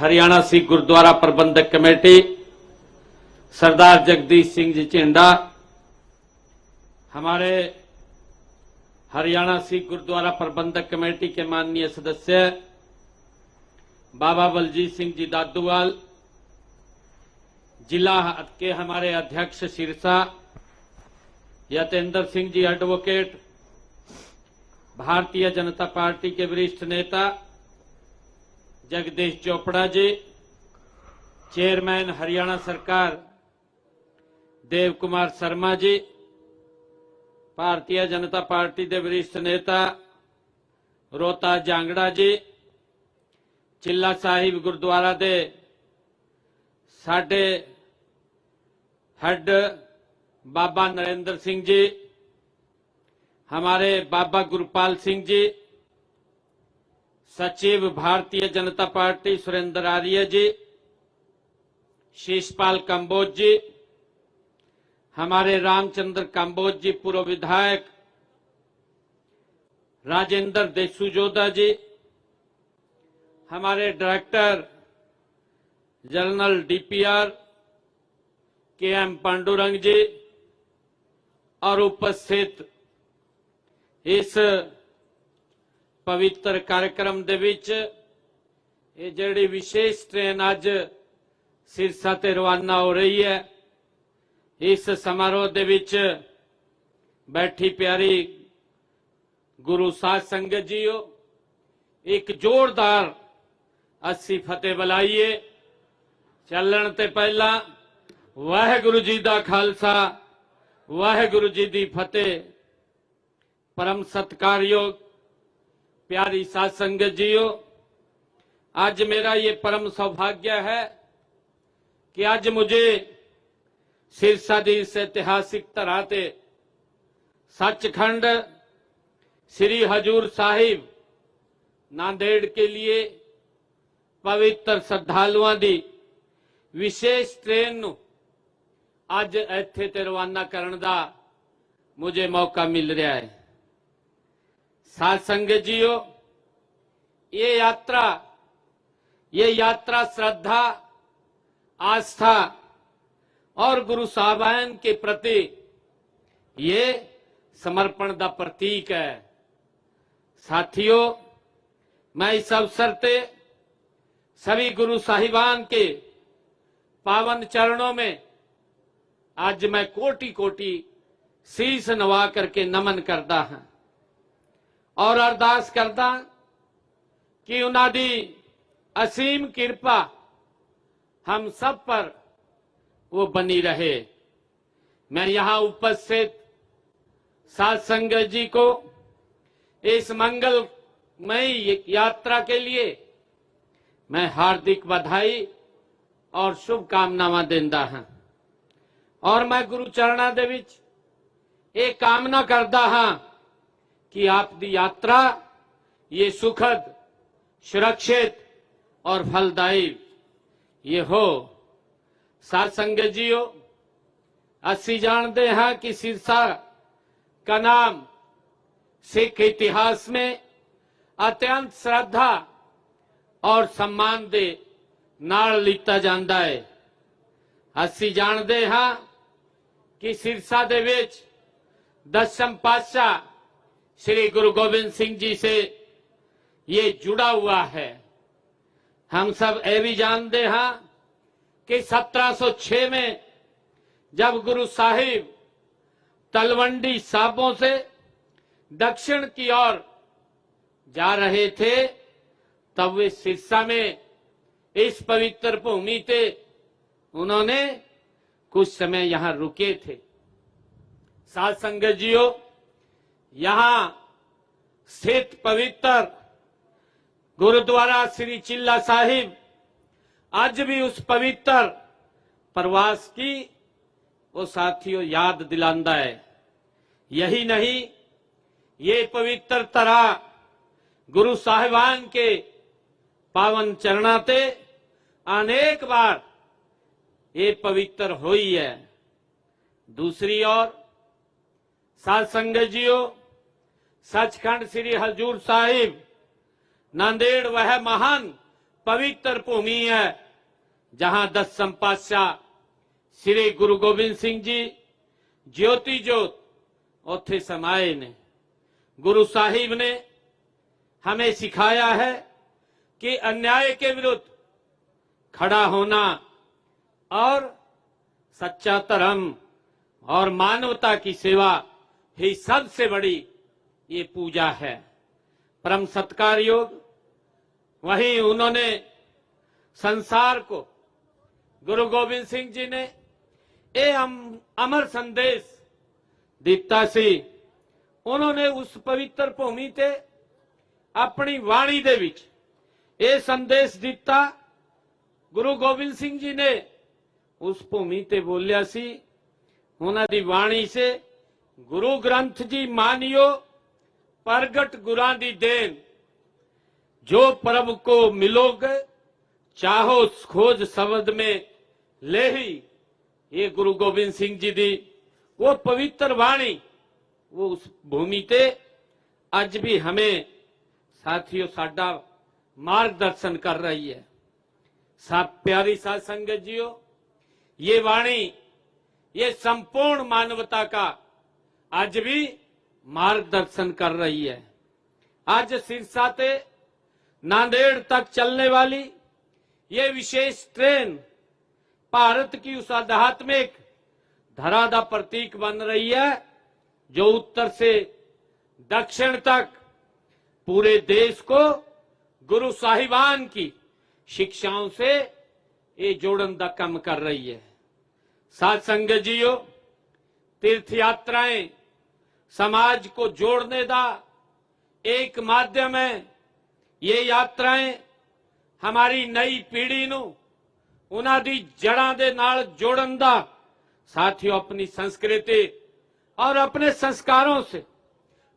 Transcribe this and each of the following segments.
हरियाणा सिख गुरुद्वारा प्रबंधक कमेटी सरदार जगदीश सिंह जी झिंडा, हमारे हरियाणा सिख गुरुद्वारा प्रबंधक कमेटी के माननीय सदस्य बाबा बलजीत सिंह जी दादूवाल, जिला के हमारे अध्यक्ष सिरसा यतेंद्र सिंह जी एडवोकेट, भारतीय जनता पार्टी के वरिष्ठ नेता जगदीश चोपड़ा जी, चेयरमैन हरियाणा सरकार देव कुमार शर्मा जी, भारतीय जनता पार्टी के वरिष्ठ नेता रोहता जांगड़ा जी, चिल्ला साहिब गुरुद्वारा दे साडे हेड बाबा नरेंद्र सिंह जी, हमारे बाबा गुरपाल सिंह जी, सचिव भारतीय जनता पार्टी सुरेंद्र आर्य जी, शीशपाल कंबोज जी, हमारे रामचंद्र कंबोज जी पूर्व विधायक, राजेंद्र देसूजोधा जी, हमारे director general DPR K M. Pandurang ji और उपस्थित इस पवित्र कार्यक्रम दे विच ये जिहड़ी विशेष ट्रेन अज सिरसा ते रवाना हो रही है, इस समारोह दे विच बैठी प्यारी गुरु साध संगत जीओ, एक जोरदार अस्सी फतेह बुलाइए। चलण ते पहला वाहिगुरु जी दा खालसा, वाहिगुरु जी दी फतेह। परम सत्कारयोग प्यारी साध संगत जीओ, आज मेरा ये परम सौभाग्य है कि आज मुझे सिरसा दी इस ऐतिहासिक धरा ते सचखंड श्री हजूर साहिब नांदेड़ के लिए पवित्र श्रद्धालुओं की विशेष ट्रेन नूं अज इत्थे ते रवाना करन दा मुझे मौका मिल रहा है। साध संगत जीओ, ये यात्रा श्रद्धा, आस्था और गुरु साहबान के प्रति ये समर्पण का प्रतीक है। साथियों, मैं इस अवसर पे सभी गुरु साहिबान के पावन चरणों में आज मैं कोटि कोटि शीश नवा करके नमन करता हां और अरदास करता कि उन्हां दी असीम कृपा हम सब पर वो बनी रहे। मैं यहां उपस्थित साध संगत जी को इस मंगलमयी यात्रा के लिए मैं हार्दिक बधाई और शुभकामनावां देंदा हां और मैं गुरु चरणा दे विच ये कामना करदा हां कि आपकी यात्रा ये सुखद, सुरक्षित और फलदायी ये हो। साध संगत जीओ, असी जानते हैं कि सिरसा का नाम सिख इतिहास में अत्यंत श्रद्धा और सम्मान दे नाल लिता जाता है। असी जानते हैं कि सिरसा दे विच दसम पातशाह श्री गुरु गोबिंद सिंह जी से ये जुड़ा हुआ है। हम सब ये भी जानते हैं कि 1706 में जब गुरु साहिब तलवंडी साबों से दक्षिण की ओर जा रहे थे, तब वे सिरसा में इस पवित्र भूमि पे उन्होंने कुछ समय यहां रुके थे। साध संगत जीओ, यहां स्थित पवित्र गुरुद्वारा श्री चिल्ला साहिब आज भी उस पवित्र प्रवास की वो साथियों याद दिलांदा है। यही नहीं, ये पवित्र तरह गुरु साहिबान के पावन चरणाते अनेक बार ये पवित्र हुई है। दूसरी ओर साध संगत जीओ, सचखंड श्री हजूर साहिब नांदेड़ वह महान पवित्र भूमि है जहां 10 पातशाह श्री गुरु गोबिंद सिंह जी ज्योति जोत उत्थे समाए ने। गुरु साहिब ने हमें सिखाया है कि अन्याय के विरुद्ध खड़ा होना और सच्चा धर्म और मानवता की सेवा ही सबसे बड़ी ये पूजा है। परम सत्कार योग वहीं उन्होंने संसार को गुरु गोबिंद सिंह जी ने ये अमर संदेश दिता सी। उन्होंने उस पवित्र भूमि ते अपनी वाणी दे विच ये संदेश दिता। गुरु गोबिंद सिंह जी ने उस भूमि ते बोलिया सी, उन्हां दी वाणी से गुरु ग्रंथ जी मानियो प्रगट गुरां दी देन, जो प्रभु को मिलोगे चाहो खोज शब्द में ले ही। ये गुरु गोबिंद सिंह जी दी वो पवित्र वाणी वो उस भूमि ते अज भी हमें साथियों साडा मार्गदर्शन कर रही है। प्यारी साध संगत जियो, ये वाणी ये संपूर्ण मानवता का आज भी मार्गदर्शन कर रही है। आज सिरसा ते नांदेड़ तक चलने वाली ये विशेष ट्रेन भारत की उस आध्यात्मिक धरा का प्रतीक बन रही है जो उत्तर से दक्षिण तक पूरे देश को गुरु साहिबान की शिक्षाओं से ये जोड़न का काम कर रही है। साध संगत जियो, तीर्थ यात्राएं समाज को जोड़ने का एक माध्यम है। ये यात्राएं हमारी नई पीढ़ी नू उन्हां दी जड़ां दे नाल जोड़न दा साथियों अपनी संस्कृति और अपने संस्कारों से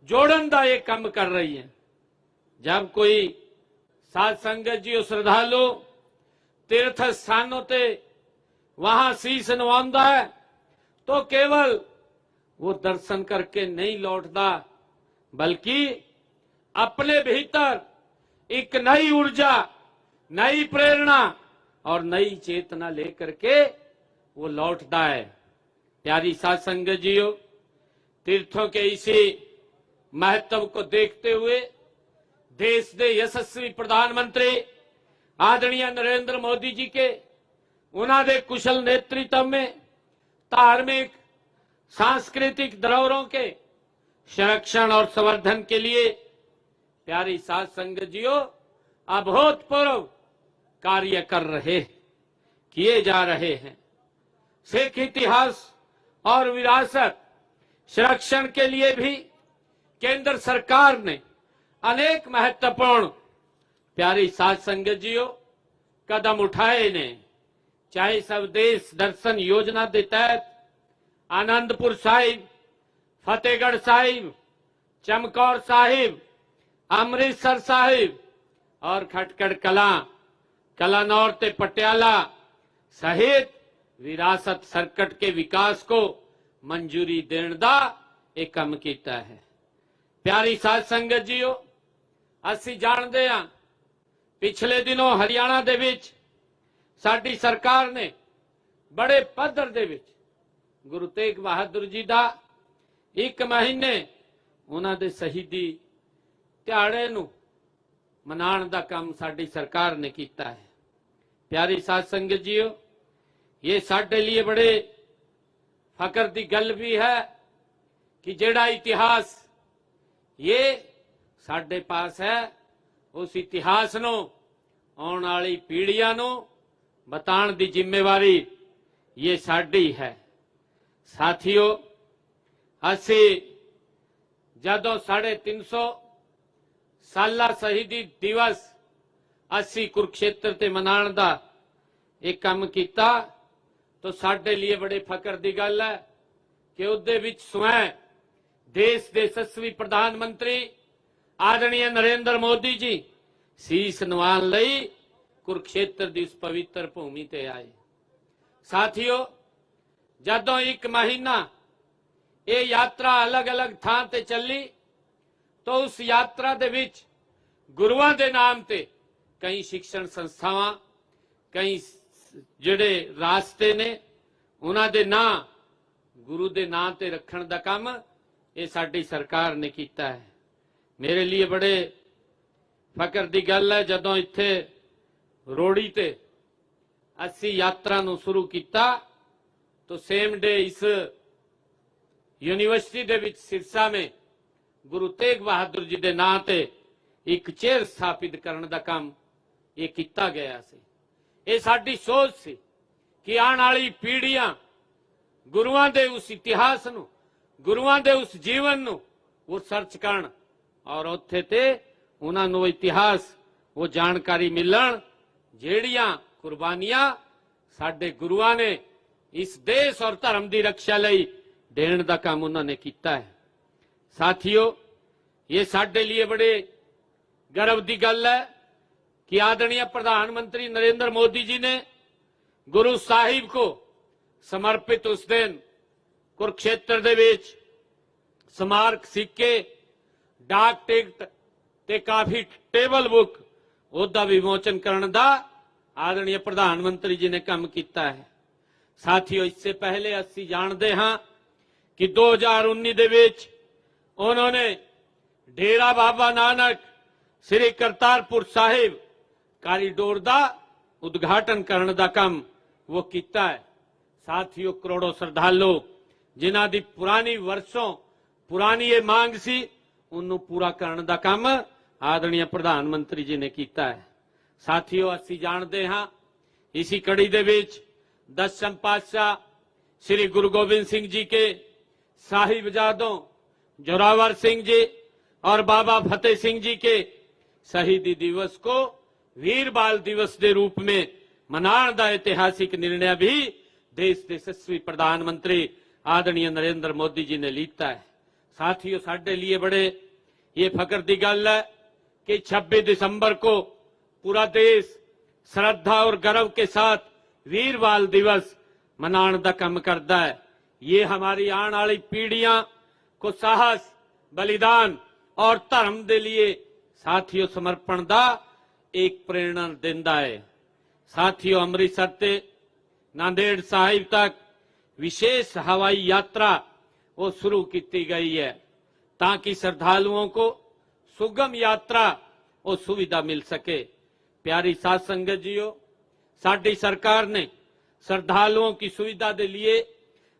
जोड़न दा ये काम कर रही है। जब कोई साध संगत जी श्रद्धालु तीर्थ स्थानों ते वहां शीश नवांदा है तो केवल वो दर्शन करके नहीं लौटता, बल्कि अपने भीतर एक नई ऊर्जा, नई प्रेरणा और नई चेतना लेकर के वो लौटता है। प्यारी साध संगत जियो, तीर्थों के इसी महत्व को देखते हुए देश के यशस्वी प्रधानमंत्री आदरणीय नरेंद्र मोदी जी के उन्होंने कुशल नेतृत्व में धार्मिक सांस्कृतिक धरोहरों के संरक्षण और संवर्धन के लिए प्यारी साध संगत जियो अभूतपूर्व कार्य कर रहे किए जा रहे हैं। सिख इतिहास और विरासत संरक्षण के लिए भी केंद्र सरकार ने अनेक महत्वपूर्ण प्यारी साध संगत जियो कदम उठाए ने। चाहे स्वदेश दर्शन योजना के तहत आनंदपुर साहिब, फतेहगढ़ साहिब, चमकौर साहिब, अमृतसर साहिब और खटकड़ कलां, कलानौर ते पटियाला सहित विरासत सर्कट के विकास को मंजूरी देने का एक काम किया है। प्यारी साध संगत जियो, असी जानते हैं पिछले दिनों हरियाणा दे विच साडी सरकार ने बड़े पद्धर दे विच गुरु तेग बहादुर जी का 1 महीने उन्हां दे शहीदी दिहाड़े नूं मनाण दा काम साडी सरकार ने किया है। प्यारी साध संगत जियो, ये साडे लिए बड़े फकर दी गल भी है कि जेड़ा इतिहास ये साडे पास है उस इतिहास नूं आउण वाली पीढ़ियां नूं बताण दी जिम्मेवारी ये साडी है। साथियों, असी जदों 350 साला शहीदी दिवस असी कुरुक्षेत्र ते मनाण दा एक काम किया तो साडे लिए बड़े फकर दी गल है कि उहदे विच स्वयं देश के यशस्वी प्रधानमंत्री आदरणीय नरेंद्र मोदी जी शीश नवाण लई कुरुक्षेत्र की उस पवित्र भूमि ते आए। साथियों, जदों 1 महीना ये यात्रा अलग अलग थां ते चली तो उस यात्रा दे विच गुरुआं दे नाम ते कई शिक्षण संस्थावां कई ਜਿਹੜੇ रास्ते ने उन्हां दे नां गुरु दे नां ते रखण दा काम ये साडी सरकार ने कीता है। मेरे लिए बड़े फकर दी गल है जदों इत्थे रोड़ी ते असी यात्रा नूं शुरू किया तो सेम डे इस यूनिवर्सिटी दे विच सिरसा में गुरु तेग बहादुर जी दे नां ते एक चेयर स्थापित करने का काम ये किया गया सी। ये साडी सोच सी कि आने वाली पीढ़ियां गुरुआं दे उस इतिहास नूं गुरुआं दे उस जीवन नूं वो सर्च करन और उत्थे ते उन्हां नूं इतिहास वो जानकारी मिलन जेड़ियां कुर्बानियां साडे गुरुआं ने इस देश और धर्म की रक्षा लई देण दा काम उन्होंने किया है। साथियों, ये साडे लिए बड़े गर्व की गल है कि आदरणीय प्रधानमंत्री नरेंद्र मोदी जी ने गुरु साहिब को समर्पित उस दिन कुरुक्षेत्र दे विच स्मारक सिक्के डाक टिकट ते काफी टेबल बुक उहदा विमोचन करने का आदरणीय प्रधानमंत्री जी ने काम किया है। साथियों, इससे पहले असी जानते हाँ कि 2019 दे विच उन्होंने डेरा बाबा नानक श्री करतारपुर साहिब कॉरिडोर का उद्घाटन करने का काम वो किया है। साथियों, करोड़ों श्रद्धालु जिन्हां दी पुरानी वर्षों पुरानी ये मांग सी उन्होंने पूरा करने का काम आदरणीय प्रधानमंत्री जी ने किया है। साथियों, असी जानते हाँ इसी कड़ी दे विच 10वें पातशाह श्री गुरु गोबिंद सिंह जी के साहिबजादों जोरावर सिंह जी और बाबा फतेह सिंह जी के शहीदी दिवस को वीर बाल दिवस के रूप में मनाने का ऐतिहासिक निर्णय भी देश के यशस्वी प्रधानमंत्री आदरणीय नरेंद्र मोदी जी ने लिया है। साथियों, साडे लिए बड़े ये फकर की गल है कि 26 दिसंबर को पूरा देश श्रद्धा और गर्व के साथ वीर बाल दिवस मनाने का काम करता है। ये हमारी आने वाली पीढ़ियां को साहस बलिदान और धर्म के लिए साथियों समर्पण का एक प्रेरणा देता है। साथियों, अमृतसर ते नांदेड़ साहिब तक विशेष हवाई यात्रा वो शुरू की गई है ताकि श्रद्धालुओं को सुगम यात्रा और सुविधा मिल सके। प्यारी साध संगत जीओ, साडी सरकार ने श्रद्धालुओं की सुविधा के लिए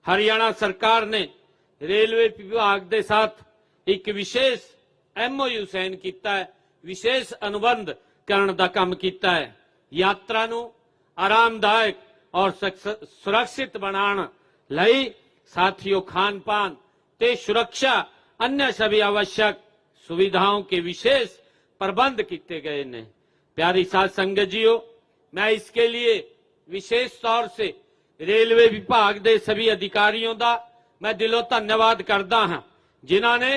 हरियाणा सरकार ने रेलवे विभाग के साथ एक विशेष MOU साइन किया है, विशेष अनुबंध करने का काम किया है। यात्रा नूं आरामदायक और सुरक्षित बनाने लई साथियों खान पान ते सुरक्षा अन्य सभी आवश्यक सुविधाओं के विशेष प्रबंध किए गए ने। प्यारी साध संगत जीओ, मैं इसके लिए विशेष तौर से रेलवे विभाग के सभी अधिकारियों का मैं दिलों धन्यवाद करता हाँ जिन्होंने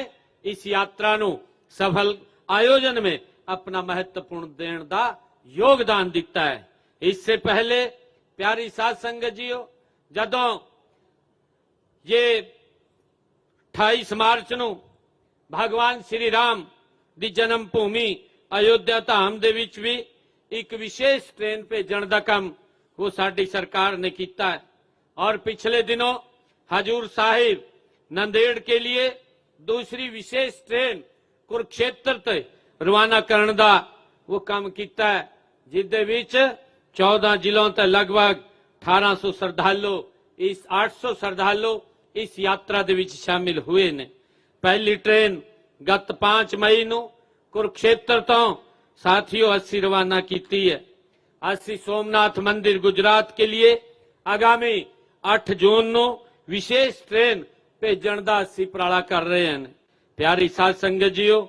इस यात्रा नूं सफल आयोजन में अपना महत्वपूर्ण देण का योगदान दिता है। इससे पहले प्यारी साध संगत जीओ, जदों ये 28 मार्च नूं भगवान श्री राम दी जन्म भूमि अयोध्या धाम दे विच भी एक विशेष ट्रेन भेजण दा काम वो साडी सरकार ने किया है और पिछले दिनों हजूर साहिब नंदेड़ के लिए दूसरी विशेष ट्रेन कुरुक्षेत्र ते रवाना करने का वो काम किया है जिसदे विच 14 जिलों ते लगभग 1800 श्रद्धालु 800 श्रद्धालु इस यात्रा दे विच शामिल हुए ने। पहली ट्रेन गत 5 मई नूं कुरुक्षेत्र तो साथियों असी रवाना की है। असी सोमनाथ मंदिर गुजरात के लिए आगामी 8 जून नूं विशेष ट्रेन भेजण दा असी उपराला कर रहे हैं। प्यारी साध संगत जीओ,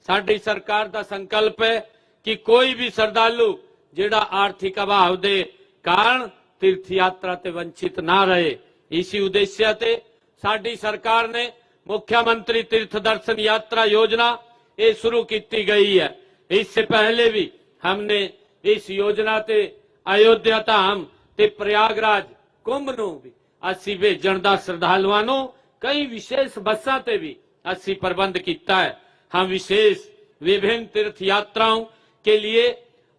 साडी सरकार का संकल्प है कि कोई भी श्रद्धालु जिहड़ा आर्थिक अभाव दे कारण तीर्थ यात्रा ते वंचित ना रहे। इसी उद्देश्य ते साडी सरकार ने मुख्यमंत्री तीर्थ दर्शन यात्रा योजना ये शुरू की गई है। इससे पहले भी हमने इस योजना ते अयोध्या धाम ते प्रयागराज कुंभ नूं भी असी भेजण दा श्रद्धालुआं नूं कई विशेष बसां ते भी असी प्रबंध किया है। हम विशेष विभिन्न तीर्थ यात्राओं के लिए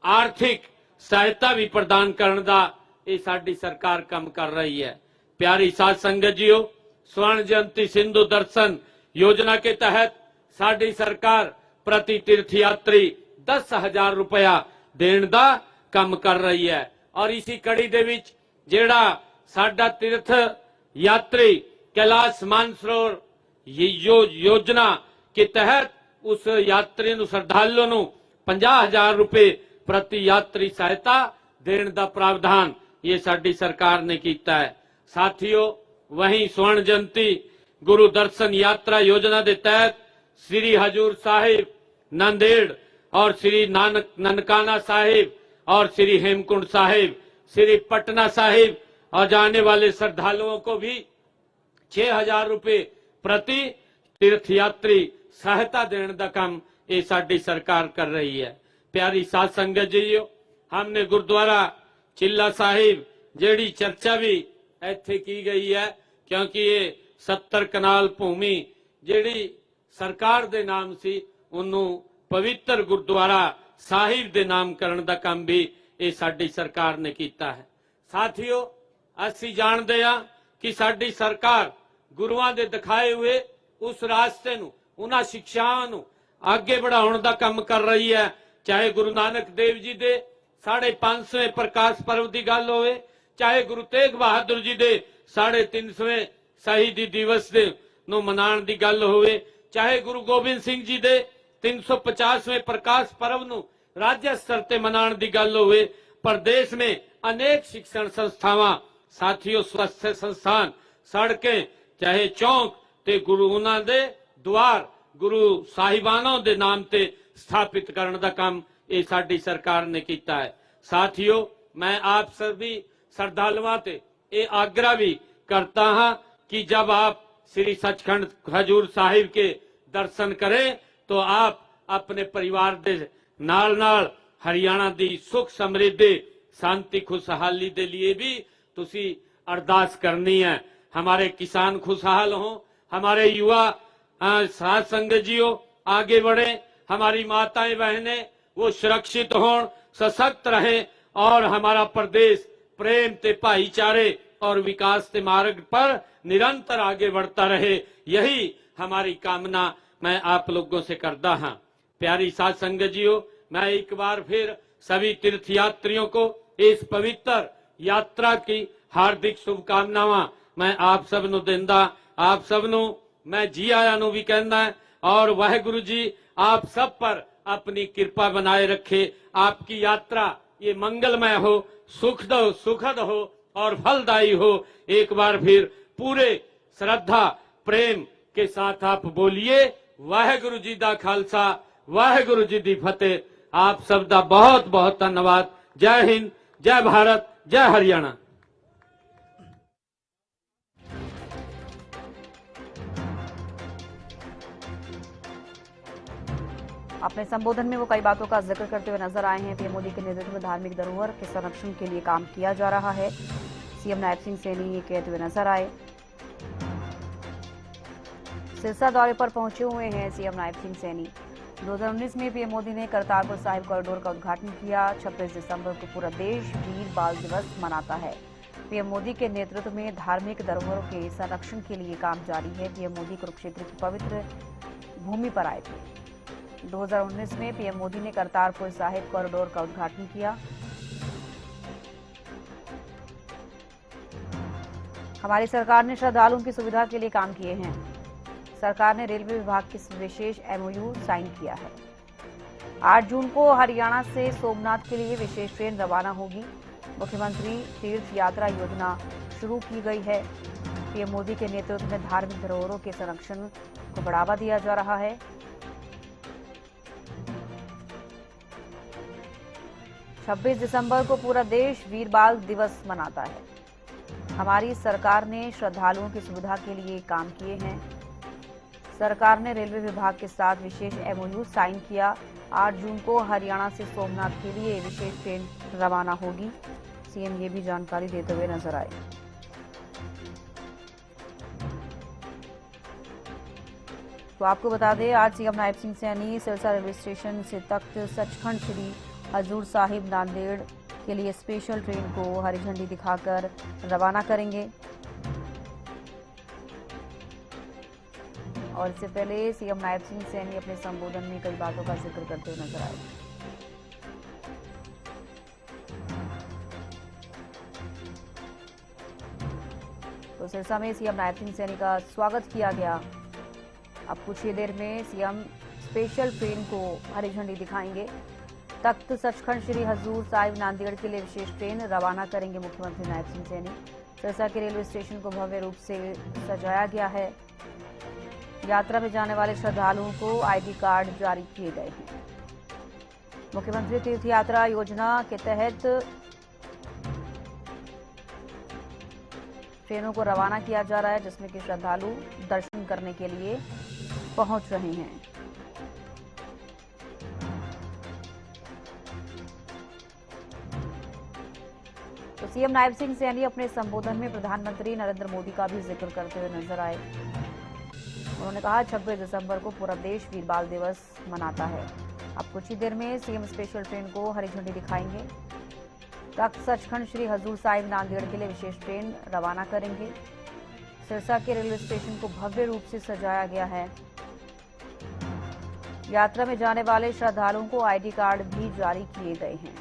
आर्थिक सहायता भी प्रदान करने का ये साडी सरकार काम कर रही है। प्यारी साध संगत जीओ, स्वर्ण जयंती सिंधु दर्शन योजना के तहत साडी सरकार प्रति तीर्थ यात्री 10,000 रुपया देने का काम कर रही है। और इसी कड़ी दे विच जेड़ा साडा तीर्थ यात्री कैलाश मानसरोवर योजना के तहत उस यात्री श्रद्धालुओं को 50,000 रुपए प्रति यात्री सहायता देने का प्रावधान ये साडी सरकार ने किया है। साथियों, वहीं स्वर्ण जयंती गुरु दर्शन यात्रा योजना के तहत श्री हजूर साहिब नांदेड़ और श्री ननकाना साहिब और श्री हेमकुंड साहिब, श्री पटना साहिब और जाने वाले श्रद्धालुओं को भी 6,000 रुपए प्रति तीर्थ यात्री सहायता देने का काम ये साडी सरकार कर रही है। प्यारी साध संगत जीओ, हमने गुरुद्वारा चिल्ला साहिब जेड़ी चर्चा भी इत्थे की गई है, क्योंकि ये 70 कनाल भूमि जेड़ी सरकार दे नाम सी उन्हों पवित्र गुरुद्वारा साहिब दे नामकरण का काम भी ये साडी सरकार ने किया है। साथियों, असी जानते हैं कि साडी सरकार गुरुआं दे दिखाए हुए उस रास्ते नूं, उन्हां शिक्षावां नूं आगे बढ़ाउण दा काम कर रही है। चाहे गुरु नानक देव जी दे 550वें प्रकाश पर्व की गल होवे, चाहे गुरु तेग बहादुर जी दे 350वें शहीदी दिवस दे नूं मनाउण दी गल होवे, चाहे गुरु गोबिंद सिंह जी दे 350वें प्रकाश पर्व नूं राज्य स्तर ते मनाउण दी गल होवे। प्रदेश में अनेक शिक्षण संस्थावां, साथियों स्वास्थ्य संस्थान, सड़कें, चाहे चौक ते गुरु उन्हां दे द्वार गुरु साहिबानों दे नाम ते स्थापित करने का काम ये साडी सरकार ने किया है। साथियों, मैं आप सभी श्रद्धालुओं से ये आग्रह भी करता हाँ कि जब आप श्री सचखंड हजूर साहिब के दर्शन करें तो आप अपने परिवार दे नाल नाल हरियाणा दी सुख समृद्धि शांति खुशहाली दे लिए भी तुसी अरदास करनी है। हमारे किसान खुशहाल हों, हमारे युवा साध संगत जीओ आगे बढ़े, हमारी माताएं बहनें वो सुरक्षित हों, सशक्त रहें और हमारा प्रदेश प्रेम ते भाईचारे और विकास के मार्ग पर निरंतर आगे बढ़ता रहे, यही हमारी कामना मैं आप लोगों से करता हाँ। प्यारी साध संगत जीओ, मैं एक बार फिर सभी तीर्थ यात्रियों को इस पवित्र यात्रा की हार्दिक शुभकामनावां मैं आप सब नु देंदा, आप सब नु मैं जी आया नु भी कहना है। और वाहेगुरु जी आप सब पर अपनी कृपा बनाए रखे, आपकी यात्रा ये मंगलमय हो, सुखद हो और फलदायी हो। एक बार फिर पूरे श्रद्धा प्रेम के साथ आप बोलिए वाहेगुरु जी दा खालसा, वाहेगुरु जी दी फतेह। आप सब दा बहुत बहुत धन्यवाद। जय हिंद, जय भारत, जय हरियाणा। अपने संबोधन में वो कई बातों का जिक्र करते हुए नजर आए हैं। पीएम मोदी के नेतृत्व में धार्मिक धरोहर के संरक्षण के लिए काम किया जा रहा है। सीएम नायब सिंह सैनी ये कहते हुए नजर आए। सिरसा दौरे पर पहुंचे हुए हैं सीएम नायब सिंह सैनी। 2019 में पीएम मोदी ने करतारपुर साहिब कॉरिडोर का उद्घाटन किया। 26 दिसंबर को पूरा देश वीर बाल दिवस मनाता है। पीएम मोदी के नेतृत्व में धार्मिक धरोहरों के संरक्षण के लिए काम जारी है। पीएम मोदी कुरुक्षेत्र की पवित्र भूमि पर आए थे। 2019 में पीएम मोदी ने करतारपुर साहिब कॉरिडोर का उद्घाटन किया। हमारी सरकार ने श्रद्धालुओं की सुविधा के लिए काम किए हैं। सरकार ने रेलवे विभाग के विशेष एमओयू साइन किया है। 8 जून को हरियाणा से सोमनाथ के लिए विशेष ट्रेन रवाना होगी। मुख्यमंत्री तीर्थ यात्रा योजना शुरू की गई है। पीएम मोदी के नेतृत्व में धार्मिक धरोहरों के संरक्षण को बढ़ावा दिया जा रहा है। छब्बीस दिसंबर को पूरा देश वीर बाल दिवस मनाता है। हमारी सरकार ने श्रद्धालुओं की सुविधा के लिए काम किए हैं। सरकार ने रेलवे विभाग के साथ विशेष एमओयू साइन किया। 8 जून को हरियाणा से सोमनाथ के लिए विशेष ट्रेन रवाना होगी। सीएम ये भी जानकारी देते हुए नजर आए। तो आपको बता दें, आज CM Nayab Singh Saini Sirsa railway station से तख्त सचखंड श्री हजूर साहिब नांदेड़ के लिए स्पेशल ट्रेन को हरी झंडी दिखाकर रवाना करेंगे। और इससे पहले सीएम नायब सिंह सैनी अपने संबोधन में कई बातों का जिक्र करते हुए नजर आए। तो सिरसा में सीएम नायब सिंह सैनी का स्वागत किया गया। अब कुछ ही देर में सीएम स्पेशल ट्रेन को हरी झंडी दिखाएंगे। तख्त सचखंड श्री हजूर साहिब नांदेड़ के लिए विशेष ट्रेन रवाना करेंगे मुख्यमंत्री नायब सिंह सैनी। सिरसा के रेलवे स्टेशन को भव्य रूप से सजाया गया है। यात्रा में जाने वाले श्रद्धालुओं को आईडी कार्ड जारी किए गए हैं। मुख्यमंत्री तीर्थ यात्रा योजना के तहत ट्रेनों को रवाना किया जा रहा है, जिसमें कि श्रद्धालु दर्शन करने के लिए पहुंच रहे हैं। तो सीएम नायब सिंह सैनी अपने संबोधन में प्रधानमंत्री नरेंद्र मोदी का भी जिक्र करते हुए नजर आए। उन्होंने कहा 26 दिसंबर को पूरा देश वीर बाल दिवस मनाता है। अब कुछ ही देर में सीएम स्पेशल ट्रेन को हरी झंडी दिखाएंगे। तख्त सचखंड श्री हजूर साहिब नांदेड़ के लिए विशेष ट्रेन रवाना करेंगे। सिरसा के रेलवे स्टेशन को भव्य रूप से सजाया गया है। यात्रा में जाने वाले श्रद्धालुओं को आईडी कार्ड भी जारी किए गए हैं।